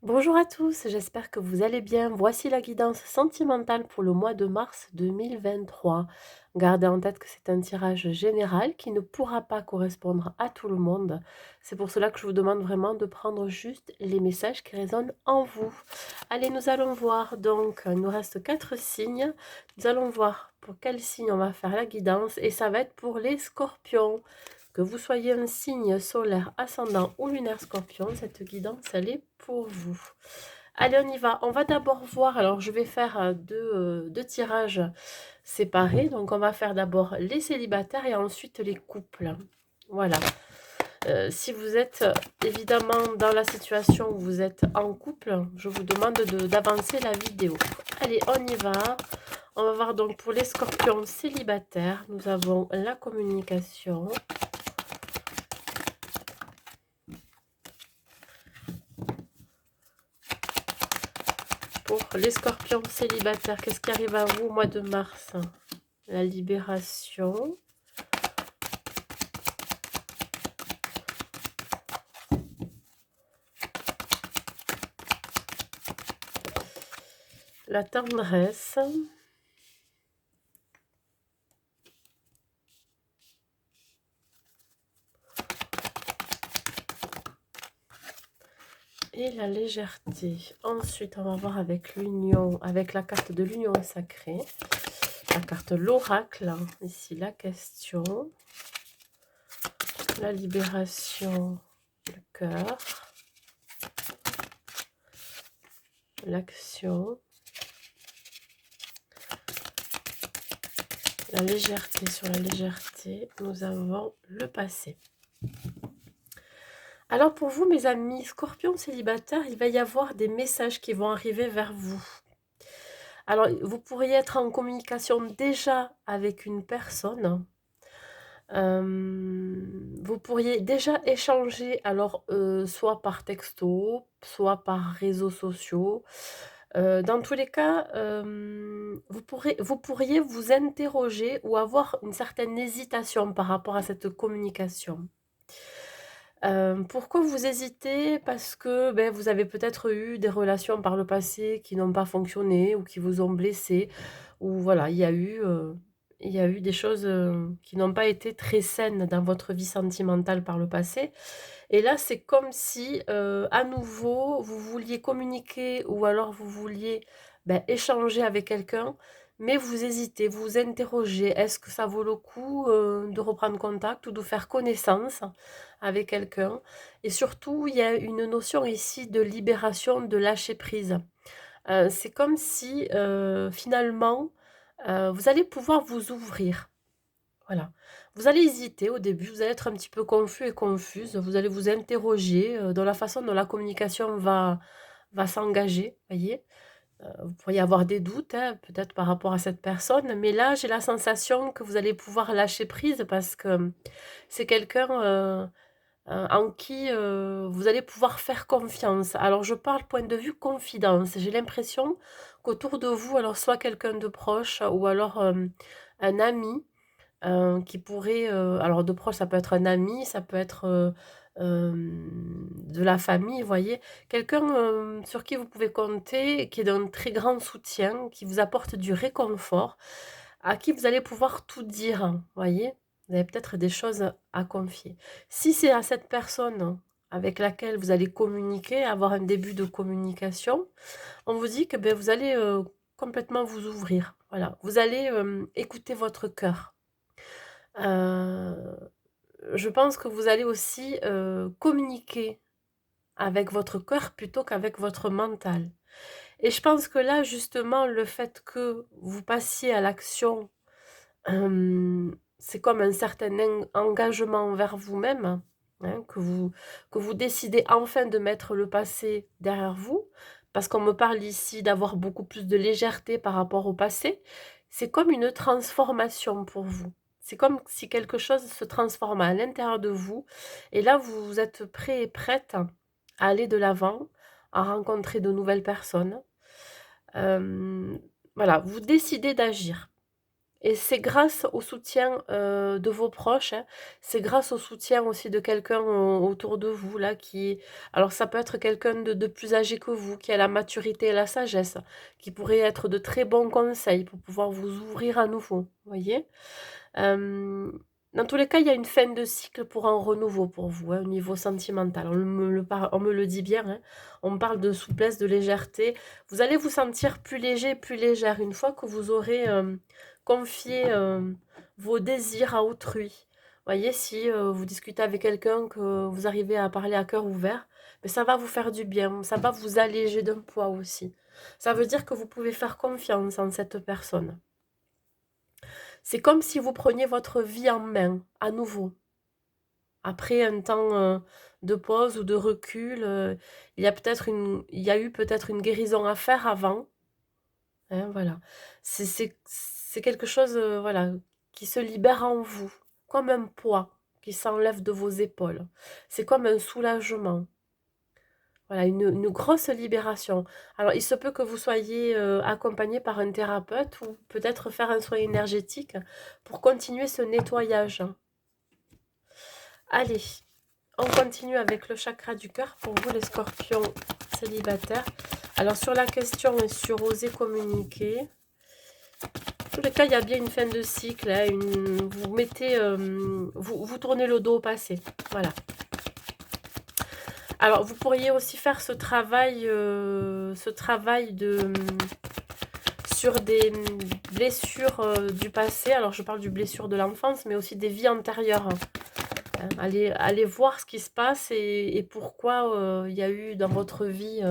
Bonjour à tous, j'espère que vous allez bien. Voici la guidance sentimentale pour le mois de mars 2023. Gardez en tête que c'est un tirage général qui ne pourra pas correspondre à tout le monde. C'est pour cela que je vous demande vraiment de prendre juste les messages qui résonnent en vous. Allez, nous allons voir. Donc, il nous reste 4 signes. Nous allons voir pour quel signe on va faire la guidance et ça va être pour les scorpions. Que vous soyez un signe solaire, ascendant ou lunaire scorpion, cette guidance, elle est pour vous. Allez, on y va. On va d'abord voir, alors je vais faire deux tirages séparés. Donc, on va faire d'abord les célibataires et ensuite les couples. Voilà. Si vous êtes évidemment dans la situation où vous êtes en couple, je vous demande d'avancer la vidéo. Allez, on y va. On va voir donc pour les scorpions célibataires, nous avons la communication. Pour les scorpions célibataires, qu'est-ce qui arrive à vous au mois de mars? La libération. La tendresse. Et la légèreté. Ensuite, on va voir avec l'union, avec la carte de l'union sacrée. La carte l'oracle. Ici, la question. La libération, le cœur. L'action. La légèreté. Sur la légèreté, nous avons le passé. Alors pour vous, mes amis scorpions célibataires, il va y avoir des messages qui vont arriver vers vous. Alors, vous pourriez être en communication déjà avec une personne. Vous pourriez déjà échanger, alors soit par texto, soit par réseaux sociaux. Dans tous les cas, vous pourriez vous interroger ou avoir une certaine hésitation par rapport à cette communication. Pourquoi vous hésitez? Parce que, beh, vous avez peut-être eu des relations par le passé qui n'ont pas fonctionné ou qui vous ont blessé ou voilà, il y a eu des choses, qui n'ont pas été très saines dans votre vie sentimentale par le passé et là, c'est comme si, à nouveau, vous vouliez communiquer ou alors vous vouliez, bah, échanger avec quelqu'un, mais vous hésitez, vous vous interrogez. Est-ce que ça vaut le coup, de reprendre contact ou de faire connaissance avec quelqu'un? Et surtout, il y a une notion ici de libération, de lâcher prise. C'est comme si, finalement, vous allez pouvoir vous ouvrir. Voilà. Vous allez hésiter au début, vous allez être un petit peu confus et confuse, vous allez vous interroger, dans la façon dont la communication va s'engager, voyez? Vous pourriez avoir des doutes, hein, peut-être par rapport à cette personne, mais là, j'ai la sensation que vous allez pouvoir lâcher prise parce que, c'est quelqu'un, en qui, vous allez pouvoir faire confiance. Alors je parle point de vue confidence. J'ai l'impression qu'autour de vous, alors soit quelqu'un de proche ou alors, un ami, qui pourrait, alors de proche, ça peut être un ami, ça peut être, de la famille, vous voyez? Quelqu'un, sur qui vous pouvez compter, qui est d'un très grand soutien, qui vous apporte du réconfort, à qui vous allez pouvoir tout dire, vous voyez? Vous avez peut-être des choses à confier. Si c'est à cette personne avec laquelle vous allez communiquer, avoir un début de communication, on vous dit que, beh, vous allez, complètement vous ouvrir, voilà. Vous allez, écouter votre cœur. Heu, je pense que vous allez aussi, communiquer avec votre cœur plutôt qu'avec votre mental et je pense que là, justement, le fait que vous passiez à l'action, c'est comme un certain engagement envers vous-même, hein, que vous décidez enfin de mettre le passé derrière vous. Parce qu'on me parle ici d'avoir beaucoup plus de légèreté par rapport au passé. C'est comme une transformation pour vous. C'est comme si quelque chose se transforme à l'intérieur de vous et là, vous êtes prêt et prête à aller de l'avant, à rencontrer de nouvelles personnes. Hem, voilà, vous décidez d'agir. Et c'est grâce au soutien, de vos proches, hein. C'est grâce au soutien aussi de quelqu'un, autour de vous là qui alors ça peut être quelqu'un de plus âgé que vous, qui a la maturité et la sagesse, qui pourrait être de très bons conseils pour pouvoir vous ouvrir à nouveau, vous voyez? Hem, dans tous les cas, il y a une fin de cycle pour un renouveau pour vous, hein, au niveau sentimental. On me le dit bien, hein. On parle de souplesse, de légèreté. Vous allez vous sentir plus léger, plus légère une fois que vous aurez, confié, vos désirs à autrui. Voyez, si, vous discutez avec quelqu'un, que vous arrivez à parler à cœur ouvert, beh, ça va vous faire du bien, ça va vous alléger d'un poids aussi. Ça veut dire que vous pouvez faire confiance en cette personne. C'est comme si vous preniez votre vie en main, à nouveau. Après un temps, de pause ou de recul, il y a eu peut-être une guérison à faire avant, hein, voilà. C'est quelque chose, voilà, qui se libère en vous, comme un poids qui s'enlève de vos épaules. C'est comme un soulagement. Voilà, une grosse libération. Alors, il se peut que vous soyez, accompagné par un thérapeute ou peut-être faire un soin énergétique pour continuer ce nettoyage. Allez, on continue avec le chakra du cœur pour vous les scorpions célibataires. Alors, sur la question et sur oser communiquer, en tous les cas, il y a bien une fin de cycle, hein, vous mettez, vous tournez le dos au passé. Voilà. Alors, vous pourriez aussi faire ce travail de sur des blessures du passé. Alors, je parle du blessure de l'enfance, mais aussi des vies antérieures. Hein. Allez voir ce qui se passe et pourquoi il y a eu dans votre vie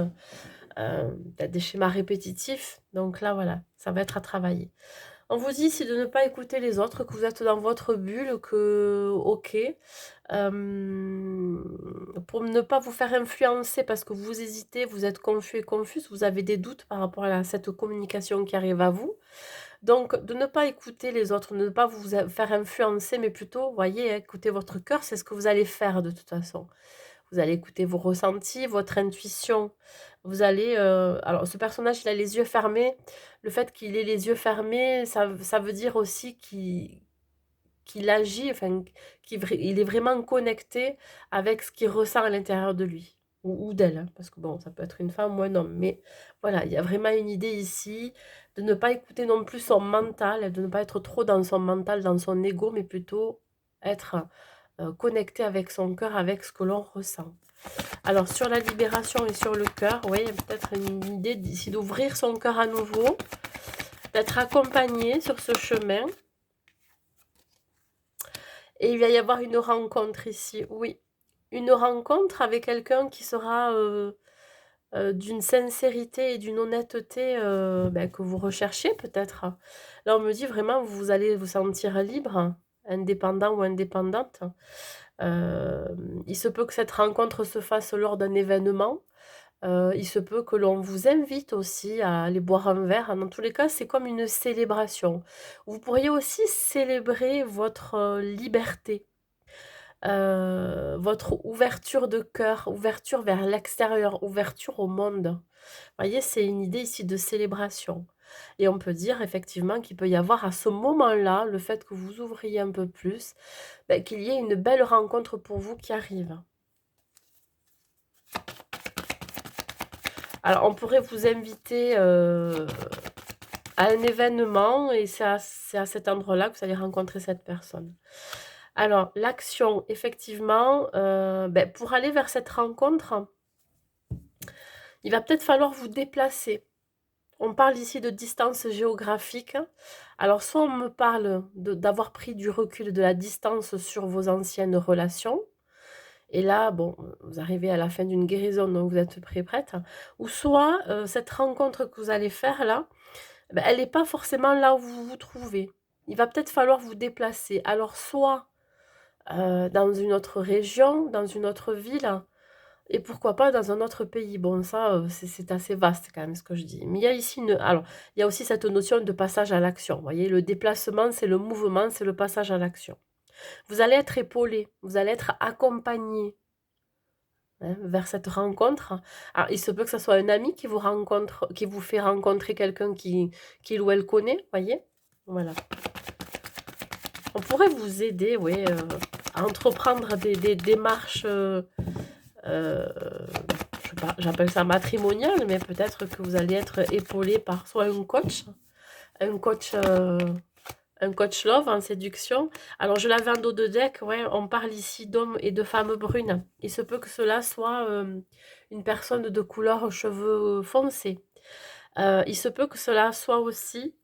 peut-être des schémas répétitifs. Donc là, voilà, ça va être à travailler. On vous dit ici de ne pas écouter les autres, que vous êtes dans votre bulle, que OK. Pour ne pas vous faire influencer parce que vous hésitez, vous êtes confus et confuse, vous avez des doutes par rapport à cette communication qui arrive à vous. Donc, de ne pas écouter les autres, de ne pas vous faire influencer, mais plutôt, voyez, écoutez votre cœur, c'est ce que vous allez faire de toute façon. Vous allez écouter vos ressentis, votre intuition. Vous allez, alors ce personnage, il a les yeux fermés. Le fait qu'il ait les yeux fermés, ça veut dire aussi qu'il agit, enfin, il est vraiment connecté avec ce qu'il ressent à l'intérieur de lui ou d'elle, hein, parce que bon, ça peut être une femme ou un homme. Mais voilà, il y a vraiment une idée ici de ne pas écouter non plus son mental, de ne pas être trop dans son mental, dans son ego, mais plutôt être connecté avec son cœur, avec ce que l'on ressent. Alors, sur la libération et sur le cœur, oui, il y a peut-être une idée d'ici d'ouvrir son cœur à nouveau, d'être accompagné sur ce chemin. Et il va y avoir une rencontre ici, oui. Une rencontre avec quelqu'un qui sera d'une sincérité et d'une honnêteté ben, que vous recherchez peut-être. Là, on me dit vraiment, vous allez vous sentir libre, indépendant ou indépendante. Il se peut que cette rencontre se fasse lors d'un événement. Il se peut que l'on vous invite aussi à aller boire un verre. Dans tous les cas, c'est comme une célébration. Vous pourriez aussi célébrer votre liberté, votre ouverture de cœur, ouverture vers l'extérieur, ouverture au monde. Vous voyez, c'est une idée ici de célébration. Et on peut dire effectivement qu'il peut y avoir à ce moment-là, le fait que vous ouvriez un peu plus, ben, qu'il y ait une belle rencontre pour vous qui arrive. Alors, on pourrait vous inviter à un événement et c'est à cet endroit-là que vous allez rencontrer cette personne. Alors, l'action, effectivement, ben, pour aller vers cette rencontre, il va peut-être falloir vous déplacer. On parle ici de distance géographique. Alors, soit on me parle d'avoir pris du recul, de la distance sur vos anciennes relations. Et là, bon, vous arrivez à la fin d'une guérison, donc vous êtes prête. Ou soit, cette rencontre que vous allez faire là, ben, elle n'est pas forcément là où vous vous trouvez. Il va peut-être falloir vous déplacer. Alors, soit dans une autre région, dans une autre ville, et pourquoi pas dans un autre pays. Bon, ça, c'est assez vaste quand même ce que je dis. Mais il y a ici alors, il y a aussi cette notion de passage à l'action. Vous voyez, le déplacement, c'est le mouvement, c'est le passage à l'action. Vous allez être épaulé, vous allez être accompagné, hein, vers cette rencontre. Alors, il se peut que ce soit un ami qui vous rencontre, qui vous fait rencontrer quelqu'un qu'il ou elle connaît, voyez? Voilà. On pourrait vous aider, oui, à entreprendre des démarches, je sais pas, j'appelle ça matrimoniales, mais peut-être que vous allez être épaulé par soit un coach, un coach love en séduction. Alors, je l'avais en dos de deck, ouais, on parle ici d'hommes et de femmes brunes. Il se peut que cela soit une personne de couleur aux cheveux foncés. Il se peut que cela soit aussi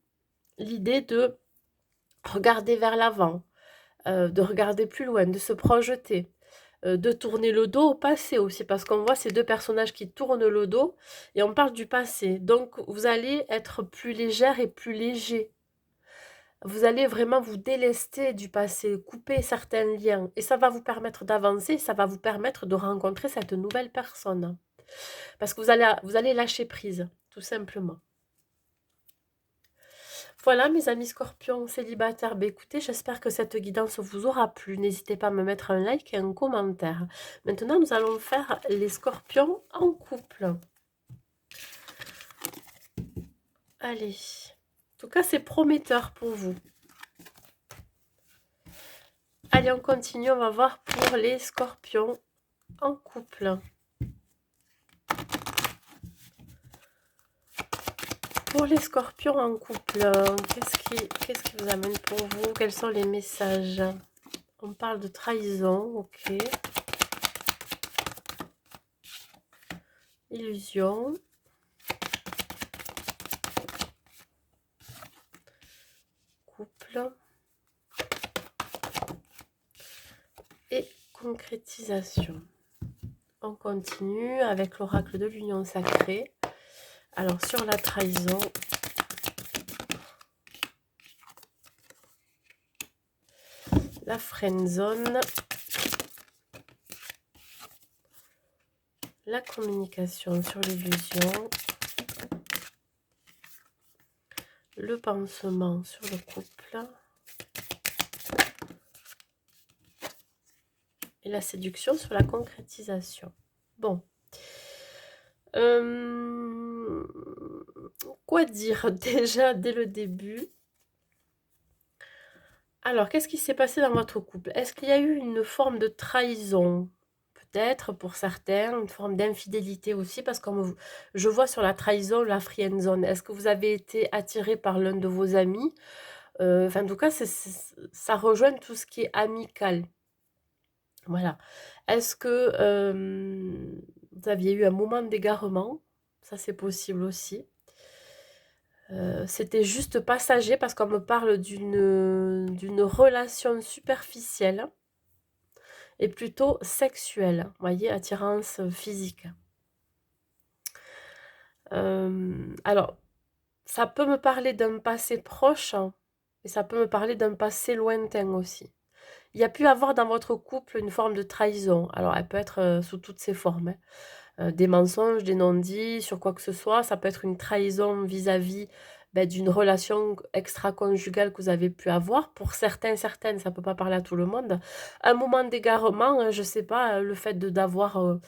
l'idée de regarder vers l'avant, de regarder plus loin, de se projeter, de tourner le dos au passé aussi, parce qu'on voit ces deux personnages qui tournent le dos et on parle du passé. Donc, vous allez être plus légère et plus léger. Vous allez vraiment vous délester du passé, couper certains liens. Et ça va vous permettre d'avancer, ça va vous permettre de rencontrer cette nouvelle personne. Parce que vous allez lâcher prise, tout simplement. Voilà mes amis scorpions célibataires, ben écoutez, j'espère que cette guidance vous aura plu. N'hésitez pas à me mettre un like et un commentaire. Maintenant, nous allons faire les scorpions en couple. Allez, en tout cas, c'est prometteur pour vous. Allez, on continue, on va voir pour les scorpions en couple. Pour les scorpions en couple, qu'est-ce qui vous amène pour vous? Quels sont les messages? On parle de trahison, ok. Illusion. Couple. Et concrétisation. On continue avec l'oracle de l'union sacrée. Alors, sur la trahison, la friendzone, la communication sur l'illusion, le pansement sur le couple et la séduction sur la concrétisation. Bon. Quoi dire déjà dès le début? Alors, qu'est-ce qui s'est passé dans votre couple? Est-ce qu'il y a eu une forme de trahison? Peut-être pour certains, une forme d'infidélité aussi, parce que je vois sur la trahison la friendzone. Est-ce que vous avez été attiré par l'un de vos amis? Enfin, en tout cas, ça rejoint tout ce qui est amical. Voilà. Est-ce que vous aviez eu un moment d'égarement? Ça, c'est possible aussi. C'était juste passager parce qu'on me parle d'une relation superficielle et plutôt sexuelle. Vous voyez, attirance physique. Alors, ça peut me parler d'un passé proche et ça peut me parler d'un passé lointain aussi. Il y a pu avoir dans votre couple une forme de trahison. Alors, elle peut être sous toutes ses formes, hein. Des mensonges, des non-dits, sur quoi que ce soit. Ça peut être une trahison vis-à-vis d'une relation extra-conjugale que vous avez pu avoir. Pour certains, certaines, ça ne peut pas parler à tout le monde. Un moment d'égarement, je ne sais pas, le fait d'avoir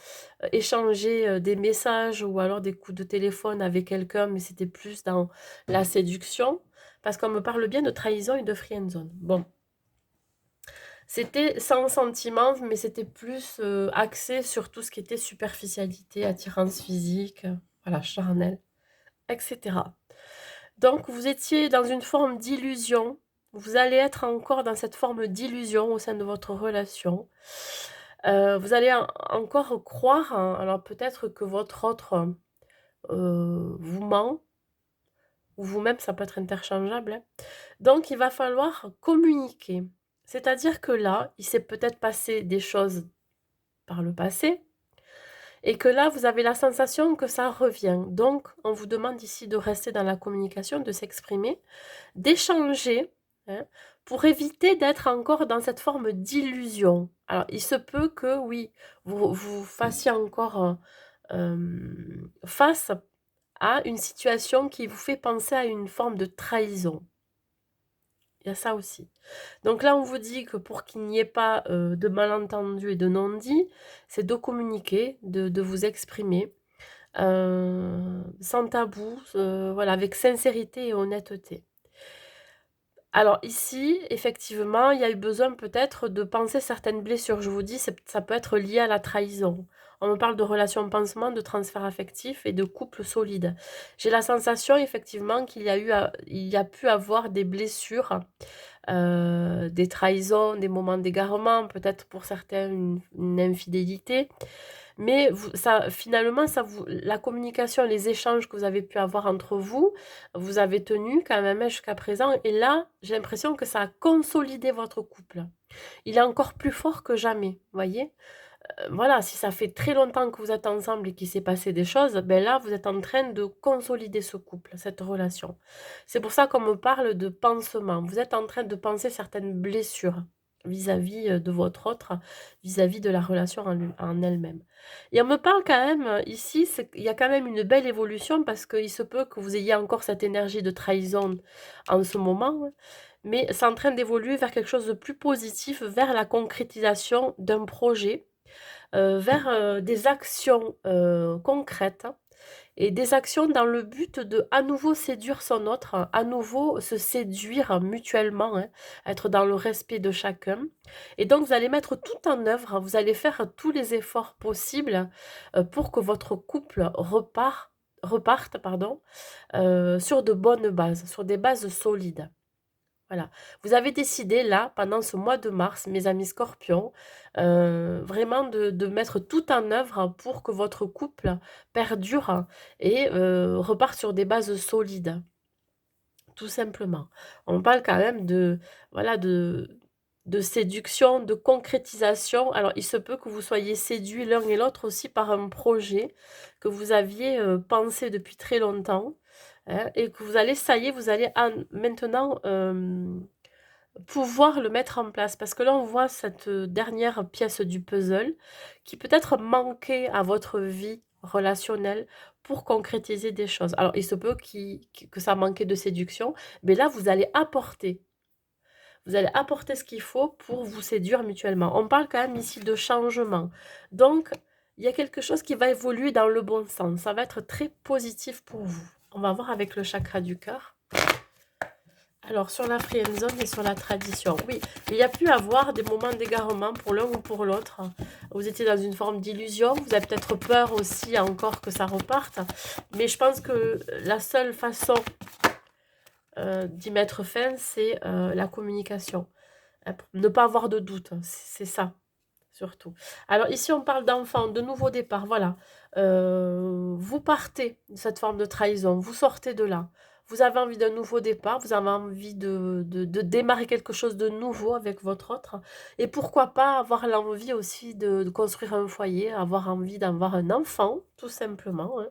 échangé des messages ou alors des coups de téléphone avec quelqu'un, mais c'était plus dans la séduction. Parce qu'on me parle bien de trahison et de friendzone. Bon. C'était sans sentiment, mais c'était plus axé sur tout ce qui était superficialité, attirance physique, voilà, charnel, etc. Donc, vous étiez dans une forme d'illusion. Vous allez être encore dans cette forme d'illusion au sein de votre relation. Vous allez encore croire, alors peut-être que votre autre vous ment, ou vous-même, ça peut être interchangeable, hein. Donc, il va falloir communiquer. C'est-à-dire que là, il s'est peut-être passé des choses par le passé, et que là, vous avez la sensation que ça revient. Donc, on vous demande ici de rester dans la communication, de s'exprimer, d'échanger, hein, pour éviter d'être encore dans cette forme d'illusion. Alors, il se peut que, oui, vous fassiez encore face à une situation qui vous fait penser à une forme de trahison. Il y a ça aussi. Donc là, on vous dit que pour qu'il n'y ait pas de malentendus et de non-dits, c'est de communiquer, de vous exprimer sans tabou, voilà, avec sincérité et honnêteté. Alors ici, effectivement, il y a eu besoin peut-être de panser certaines blessures. Je vous dis, ça peut être lié à la trahison. On me parle de relations pansement, de transfert affectif et de couple solide. J'ai la sensation effectivement qu'il y a eu, il y a pu avoir des blessures, des trahisons, des moments d'égarement, peut-être pour certains une infidélité. Mais vous ça finalement, ça vous la communication, les échanges que vous avez pu avoir entre vous, vous avez tenu quand même, hein, jusqu'à présent et là, j'ai l'impression que ça a consolidé votre couple. Il est encore plus fort que jamais, voyez? Voilà, si ça fait très longtemps que vous êtes ensemble et qu'il s'est passé des choses, ben là, vous êtes en train de consolider ce couple, cette relation. C'est pour ça qu'on me parle de pansement. Vous êtes en train de panser certaines blessures vis-à-vis de votre autre, vis-à-vis de la relation en elle-même. Et on me parle quand même, ici, il y a quand même une belle évolution parce qu'il se peut que vous ayez encore cette énergie de trahison en ce moment, hein, mais c'est en train d'évoluer vers quelque chose de plus positif, vers la concrétisation d'un projet vers, des actions, concrètes et des actions dans le but de, à nouveau séduire son autre, à nouveau se séduire mutuellement, hein, être dans le respect de chacun et donc vous allez mettre tout en œuvre, vous allez faire tous les efforts possibles, pour que votre couple reparte, pardon, sur de bonnes bases, sur des bases solides. Voilà. Vous avez décidé là, pendant ce mois de mars, mes amis scorpions, vraiment de mettre tout en œuvre pour que votre couple perdure et reparte sur des bases solides, tout simplement. On parle quand même de, voilà, de séduction, de concrétisation. Alors, il se peut que vous soyez séduits l'un et l'autre aussi par un projet que vous aviez pensé depuis très longtemps, hein, et que vous allez, ça y est, vous allez maintenant pouvoir le mettre en place. Parce que là, on voit cette dernière pièce du puzzle qui peut-être manquait à votre vie relationnelle pour concrétiser des choses. Alors, il se peut que ça manquait de séduction, mais là, vous allez apporter. Vous allez apporter ce qu'il faut pour vous séduire mutuellement. On parle quand même ici de changement. Donc, il y a quelque chose qui va évoluer dans le bon sens. Ça va être très positif pour vous. On va voir avec le chakra du cœur. Alors, sur la friendzone et sur la tradition, oui, il y a pu avoir des moments d'égarement pour l'un ou pour l'autre. Vous étiez dans une forme d'illusion, vous avez peut-être peur aussi encore que ça reparte, mais je pense que la seule façon d'y mettre fin, c'est la communication. Ne pas avoir de doute, c'est ça, surtout. Alors ici, on parle d'enfants, de nouveau départ, voilà. Vous partez de cette forme de trahison, vous sortez de là. Vous avez envie d'un nouveau départ, vous avez envie de démarrer quelque chose de nouveau avec votre autre. Et pourquoi pas avoir l'envie aussi de construire un foyer, avoir envie d'avoir un enfant, tout simplement, hein.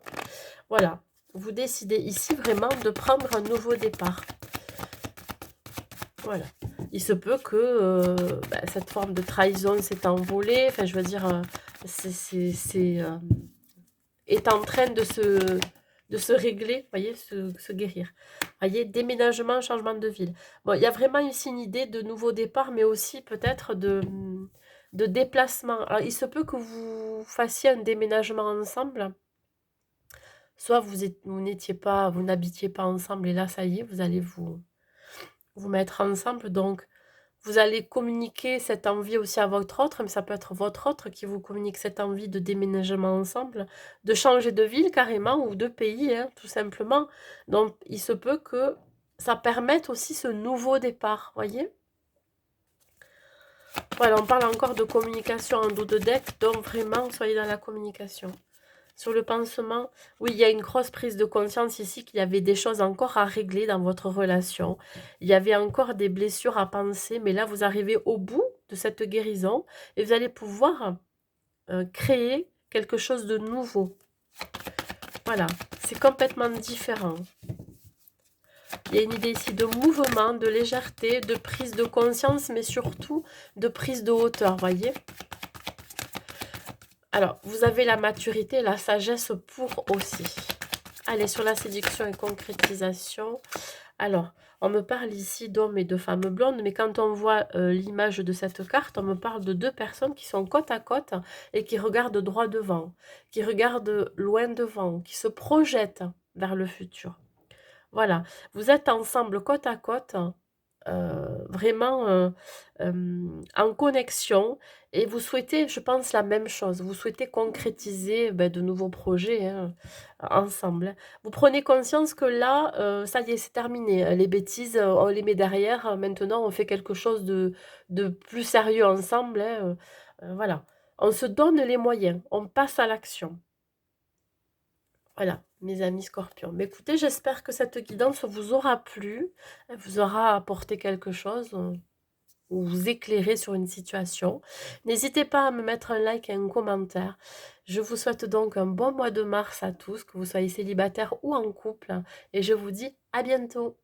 Voilà, vous décidez ici vraiment de prendre un nouveau départ. Voilà. Il se peut que cette forme de trahison s'est envolée, enfin je veux dire, est en train de se régler, vous voyez, se guérir. Vous voyez, déménagement, changement de ville. Bon, il y a vraiment ici une idée de nouveau départ, mais aussi peut-être de déplacement. Alors, il se peut que vous fassiez un déménagement ensemble. Soit vous n'étiez pas, vous n'habitiez pas ensemble, et là, ça y est, vous allez vous mettre ensemble. Donc, vous allez communiquer cette envie aussi à votre autre, mais ça peut être votre autre qui vous communique cette envie de déménagement ensemble, de changer de ville carrément ou de pays, hein, tout simplement. Donc, il se peut que ça permette aussi ce nouveau départ, voyez? Voilà, on parle encore de communication en dos de deck, donc vraiment, soyez dans la communication. Sur le pansement, oui, il y a une grosse prise de conscience ici qu'il y avait des choses encore à régler dans votre relation. Il y avait encore des blessures à penser, mais là, vous arrivez au bout de cette guérison et vous allez pouvoir créer quelque chose de nouveau. Voilà, c'est complètement différent. Il y a une idée ici de mouvement, de légèreté, de prise de conscience, mais surtout de prise de hauteur, voyez ? Alors, vous avez la maturité, la sagesse pour aussi. Allez, sur la séduction et concrétisation. Alors, on me parle ici d'hommes et de femmes blondes, mais quand on voit l'image de cette carte, on me parle de deux personnes qui sont côte à côte et qui regardent droit devant, qui regardent loin devant, qui se projettent vers le futur. Voilà, vous êtes ensemble côte à côte, vraiment, en connexion et vous souhaitez, je pense, la même chose. Vous souhaitez concrétiser, de nouveaux projets, hein, ensemble, hein. Vous prenez conscience que là, ça y est, c'est terminé, les bêtises, on les met derrière, maintenant on fait quelque chose de plus sérieux ensemble, hein, voilà. On se donne les moyens, on passe à l'action. Voilà, mes amis scorpions. Mais écoutez, j'espère que cette guidance vous aura plu, elle vous aura apporté quelque chose, ou vous éclairer sur une situation. N'hésitez pas à me mettre un like et un commentaire. Je vous souhaite donc un bon mois de mars à tous, que vous soyez célibataire ou en couple, et je vous dis à bientôt.